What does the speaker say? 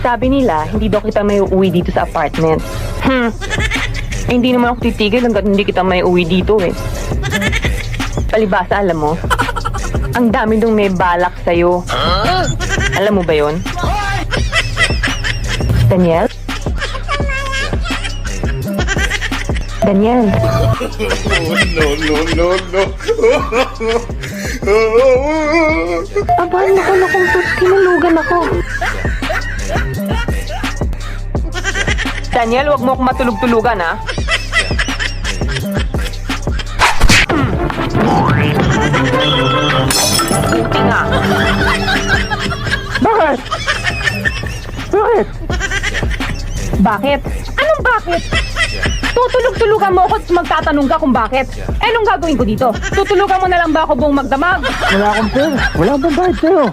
Sabi nila, hindi daw kita may uuwi dito sa apartment. Eh, hindi naman ako titigil hanggat hindi kita may uwi dito eh. Palibasa, alam mo, ang dami dong may balak sa'yo. Alam mo ba yon? Daniel? Daniel? Aba, naku, tinulugan ako. Daniel, wag mo akong matulog-tulugan, ha? Buti nga. Bakit? Bakit? Bakit? Anong bakit? Tutulog-tulugan mo ako at magtatanong ka kung bakit. Eh, anong gagawin ko dito? Tutulugan mo na lang ba ako buong magdamag? Wala akong pera. Wala akong bayad sa'yo.